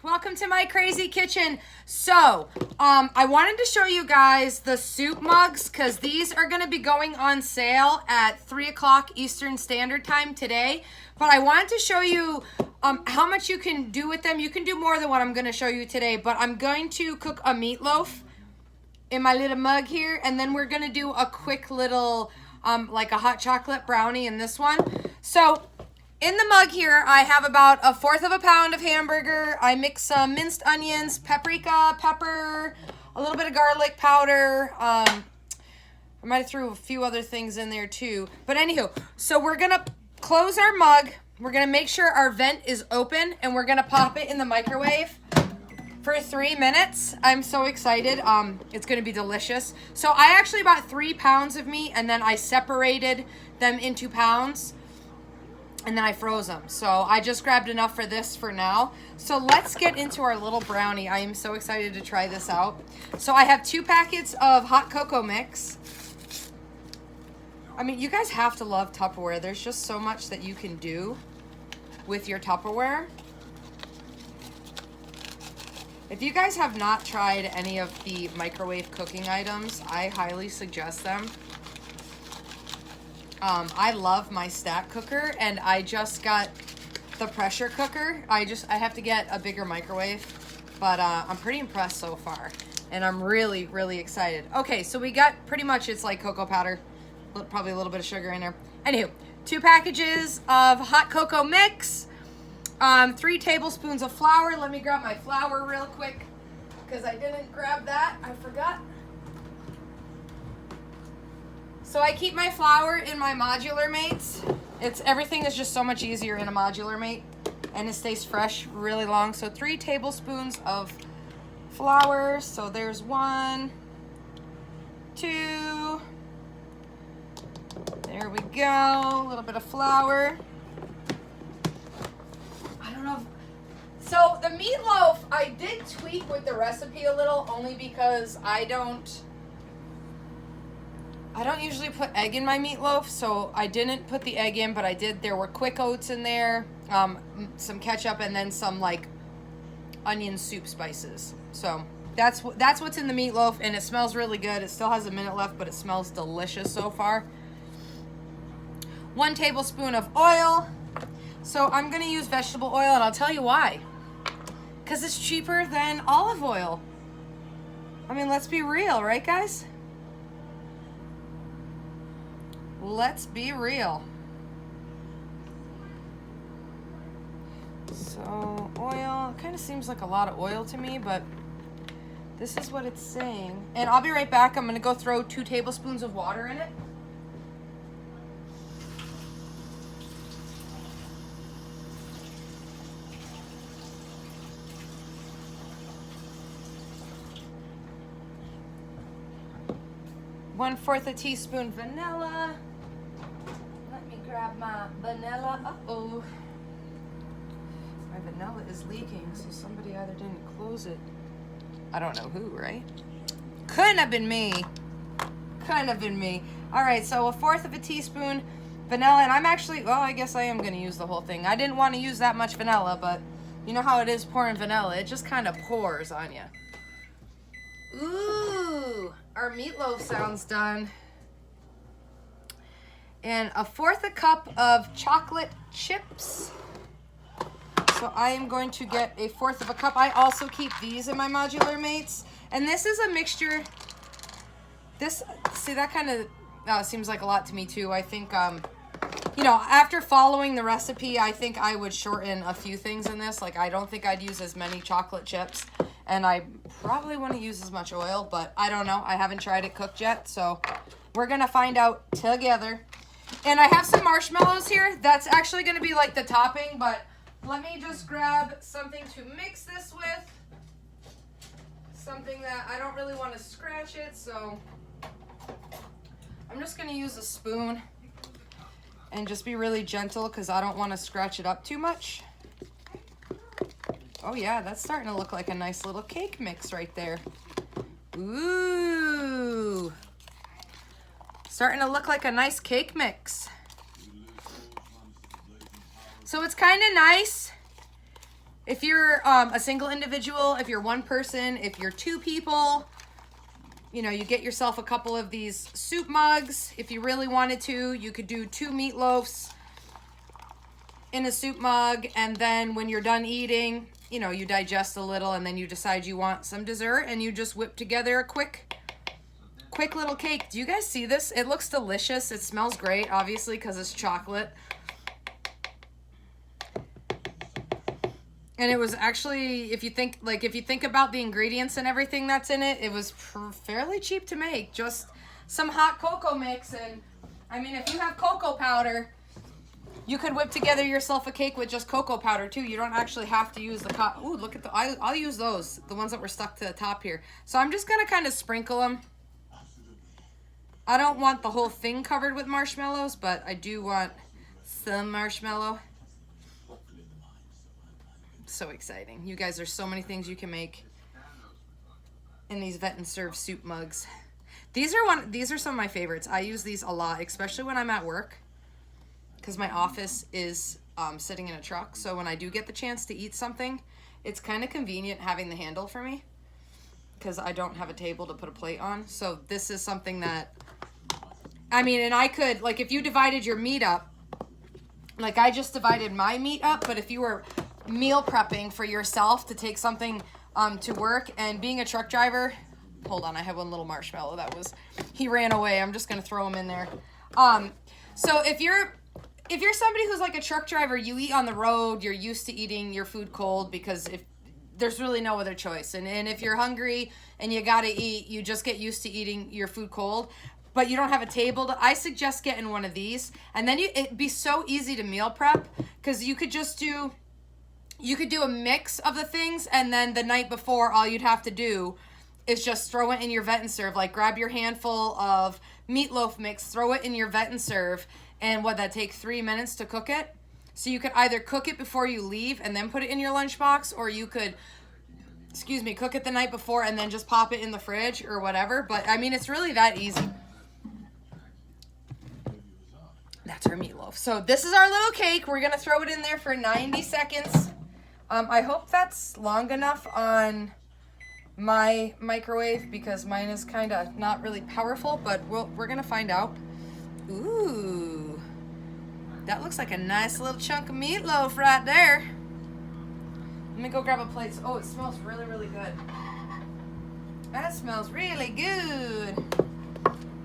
welcome to my crazy kitchen. So, I wanted to show you guys the soup mugs because these are going to be going on sale at 3 o'clock Eastern Standard Time today. But I wanted to show you how much you can do with them. You can do more than what I'm going to show you today, but I'm going to cook a meatloaf in my little mug here, and then we're going to do a quick little, like a hot chocolate brownie in this one. So, in the mug here, I have about 1/4 of a pound of hamburger. I mix some minced onions, paprika, pepper, a little bit of garlic powder. I might have threw a few other things in there too. But anywho, so we're going to close our mug. We're going to make sure our vent is open, and we're going to pop it in the microwave for 3 minutes. I'm so excited. It's going to be delicious. So I actually bought 3 pounds of meat, and then I separated them into pounds. And then I froze them. So I just grabbed enough for this for now. So let's get into our little brownie. I am so excited to try this out. So I have 2 packets of hot cocoa mix. I mean, you guys have to love Tupperware. There's just so much that you can do with your Tupperware. If you guys have not tried any of the microwave cooking items, I highly suggest them. I love my stack cooker, and I just got the pressure cooker. I have to get a bigger microwave, but I'm pretty impressed so far, and I'm really, really excited. Okay, so we got pretty much, it's like cocoa powder, probably a little bit of sugar in there. Anywho, 2 packages of hot cocoa mix, 3 tablespoons of flour. Let me grab my flour real quick, because I didn't grab that. I forgot. So I keep my flour in my modular mates. Everything is just so much easier in a modular mate, and it stays fresh really long. So 3 tablespoons of flour. So there's 1, 2. There we go. A little bit of flour. I don't know. So the meatloaf, I did tweak with the recipe a little, only because I don't usually put egg in my meatloaf, so I didn't put the egg in, but I did. There were quick oats in there, some ketchup, and then some like onion soup spices. So that's what's in the meatloaf, and it smells really good. It still has a minute left, but it smells delicious so far. 1 tablespoon of oil. So I'm gonna use vegetable oil, and I'll tell you why. Because it's cheaper than olive oil. I mean, let's be real, right, guys? Let's be real. So oil, kind of seems like a lot of oil to me, but this is what it's saying. And I'll be right back. I'm gonna go throw 2 tablespoons of water in it. One-fourth a teaspoon vanilla. Let me grab my vanilla. Uh-oh. My vanilla is leaking, so somebody either didn't close it. I don't know who, right? Couldn't have been me. Couldn't have been me. All right, so 1/4 of a teaspoon vanilla, and I'm actually, well, I guess I am going to use the whole thing. I didn't want to use that much vanilla, but you know how it is pouring vanilla. It just kind of pours on you. Ooh, our meatloaf sounds done. And 1/4 a cup of chocolate chips. So I am going to get 1/4 of a cup. I also keep these in my modular mates. And this is a mixture. See, that kind of seems like a lot to me too. I think, you know, after following the recipe, I think I would shorten a few things in this. Like, I don't think I'd use as many chocolate chips. And I probably wouldn't use as much oil, but I don't know. I haven't tried it cooked yet, so we're going to find out together. And I have some marshmallows here. That's actually going to be like the topping, but let me just grab something to mix this with. Something that I don't really want to scratch it, so I'm just going to use a spoon and just be really gentle because I don't want to scratch it up too much. Oh yeah, that's starting to look like a nice little cake mix right there. Ooh. Starting to look like a nice cake mix. So it's kind of nice. If you're a single individual, if you're one person, if you're two people, you know, you get yourself a couple of these soup mugs. If you really wanted to, you could do 2 meatloafs in a soup mug, and then when you're done eating, you know, you digest a little, and then you decide you want some dessert, and you just whip together a quick little cake. Do you guys see this? It looks delicious. It smells great, obviously, because it's chocolate. And it was actually, if you think about the ingredients and everything that's in it, it was fairly cheap to make. Just some hot cocoa mix, and I mean, if you have cocoa powder, you could whip together yourself a cake with just cocoa powder too. You don't actually have to use the ooh, look at the, I'll use those, the ones that were stuck to the top here. So I'm just gonna kind of sprinkle them. I don't want the whole thing covered with marshmallows, but I do want some marshmallow. So exciting. You guys, there's so many things you can make in these Vet and Serve soup mugs. These are some of my favorites. I use these a lot, especially when I'm at work, because my office is sitting in a truck. So when I do get the chance to eat something, it's kind of convenient having the handle for me, because I don't have a table to put a plate on. So this is something that, I mean, and I could, like, if you divided your meat up, like I just divided my meat up, but if you were meal prepping for yourself to take something to work, and being a truck driver, hold on, I have one little marshmallow he ran away. I'm just gonna throw him in there. So if you're somebody who's like a truck driver, you eat on the road, you're used to eating your food cold because if there's really no other choice. And if you're hungry and you gotta eat, you just get used to eating your food cold, but you don't have a table I suggest getting one of these. And then it'd be so easy to meal prep, because you could do a mix of the things, and then the night before, all you'd have to do is just throw it in your Vet and Serve. Like, grab your handful of meatloaf mix, throw it in your Vet and Serve, and that take 3 minutes to cook it? So you could either cook it before you leave and then put it in your lunchbox, or you could, cook it the night before and then just pop it in the fridge or whatever. But, I mean, it's really that easy. That's our meatloaf. So this is our little cake. We're going to throw it in there for 90 seconds. I hope that's long enough on my microwave, because mine is kind of not really powerful, but we're going to find out. Ooh, that looks like a nice little chunk of meatloaf right there. Let me go grab a plate. Oh, it smells really, really good. That smells really good.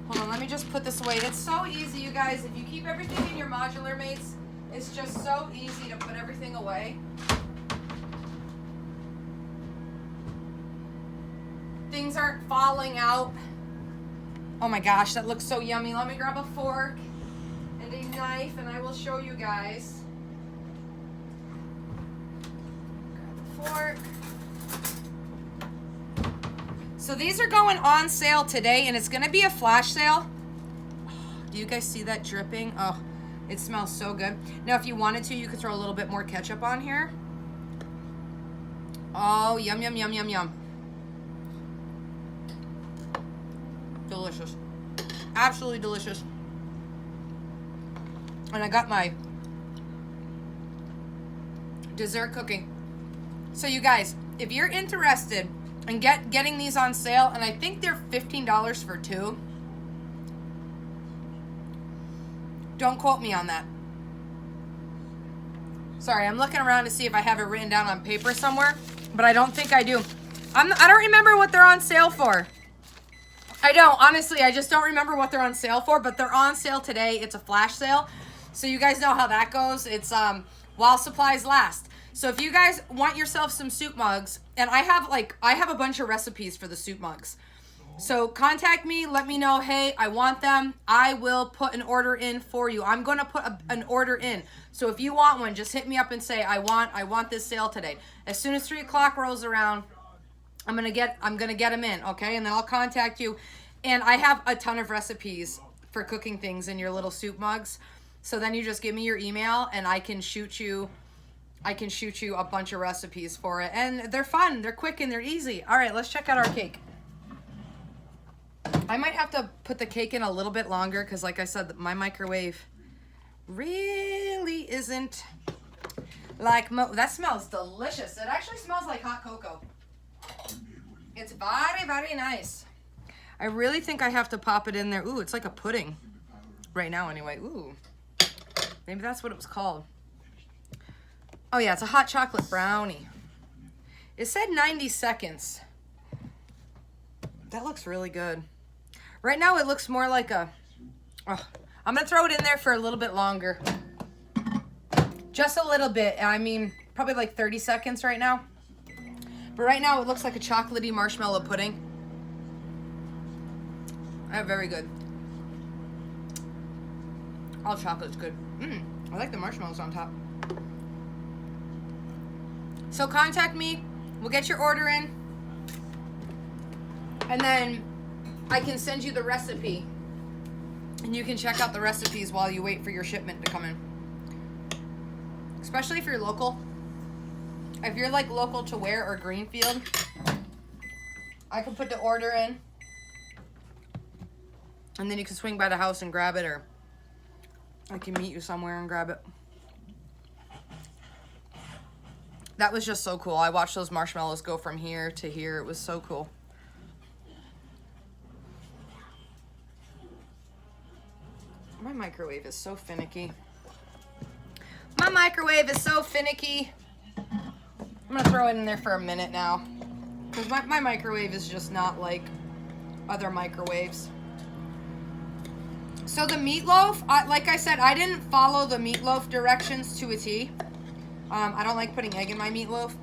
Hold on, let me just put this away. It's so easy, you guys. If you keep everything in your modular mates, it's just so easy to put everything away. Things aren't falling out. Oh my gosh, that looks so yummy. Let me grab a fork and a knife, and I will show you guys. Grab a fork. So these are going on sale today, and it's going to be a flash sale. Do you guys see that dripping? Oh, it smells so good. Now, if you wanted to, you could throw a little bit more ketchup on here. Oh, yum, yum, yum, yum, yum. Delicious. Absolutely delicious. And I got my dessert cooking. So you guys, if you're interested in getting these on sale, and I think they're $15 for 2. Don't quote me on that. Sorry, I'm looking around to see if I have it written down on paper somewhere, but I don't think I do. I don't remember what they're on sale for. I don't, honestly, I just don't remember what they're on sale for, but they're on sale today. It's a flash sale. So you guys know how that goes. It's while supplies last. So if you guys want yourself some soup mugs, and I have a bunch of recipes for the soup mugs. So contact me, let me know, hey, I want them. I will put an order in for you. I'm going to put an order in. So if you want one, just hit me up and say, I want this sale today. As soon as 3 o'clock rolls around, I'm gonna get them in, okay? And then I'll contact you. And I have a ton of recipes for cooking things in your little soup mugs. So then you just give me your email, and I can shoot you a bunch of recipes for it. And they're fun, they're quick, and they're easy. All right, let's check out our cake. I might have to put the cake in a little bit longer, because like I said, my microwave really isn't Like, that smells delicious. It actually smells like hot cocoa. It's very, very nice. I really think I have to pop it in there. Ooh, it's like a pudding. Right now, anyway. Ooh. Maybe that's what it was called. Oh, yeah, it's a hot chocolate brownie. It said 90 seconds. That looks really good. Right now, it looks more like a... Oh, I'm going to throw it in there for a little bit longer. Just a little bit. I mean, probably like 30 seconds right now. But right now, it looks like a chocolatey marshmallow pudding. Very good. All chocolate's good. I like the marshmallows on top. So contact me. We'll get your order in. And then I can send you the recipe. And you can check out the recipes while you wait for your shipment to come in. Especially if you're local. If you're like local to Ware or Greenfield, I can put the order in. And then you can swing by the house and grab it, or I can meet you somewhere and grab it. That was just so cool. I watched those marshmallows go from here to here. It was so cool. My microwave is so finicky. My microwave is so finicky. I'm going to throw it in there for a minute now. Because my microwave is just not like other microwaves. So the meatloaf, like I said, I didn't follow the meatloaf directions to a T. I don't like putting egg in my meatloaf.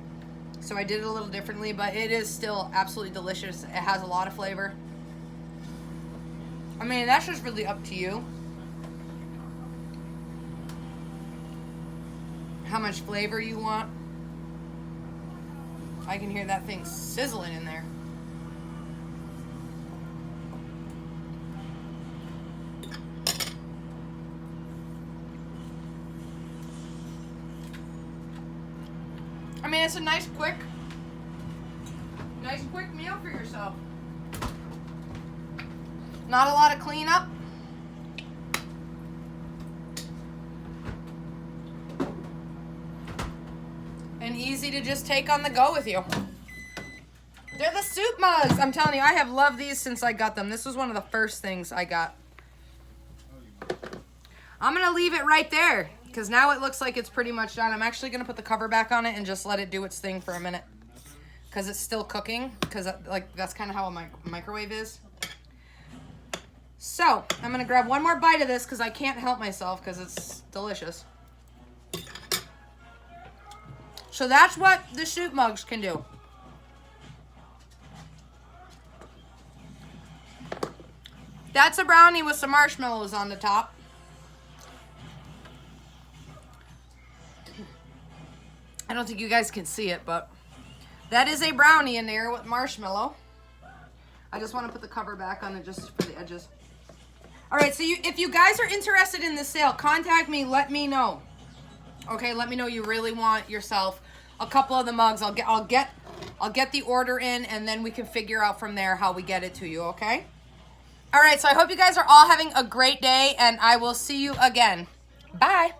So I did it a little differently, but it is still absolutely delicious. It has a lot of flavor. I mean, that's just really up to you. How much flavor you want. I can hear that thing sizzling in there. I mean, it's a nice quick meal for yourself. Not a lot of cleanup. And easy to just take on the go with you. They're the soup mugs. I'm telling you, I have loved these since I got them. This was one of the first things I got. I'm going to leave it right there because now it looks like it's pretty much done. I'm actually going to put the cover back on it and just let it do its thing for a minute because it's still cooking, because like that's kind of how a microwave is. So I'm going to grab one more bite of this because I can't help myself because it's delicious. So that's what the soup mugs can do. That's a brownie with some marshmallows on the top. I don't think you guys can see it, but that is a brownie in there with marshmallow. I just want to put the cover back on it just for the edges. All right, so if you guys are interested in this sale, contact me, let me know. Okay, let me know you really want yourself a couple of the mugs. I'll get the order in, and then we can figure out from there how we get it to you, okay? All right, so I hope you guys are all having a great day, and I will see you again. Bye.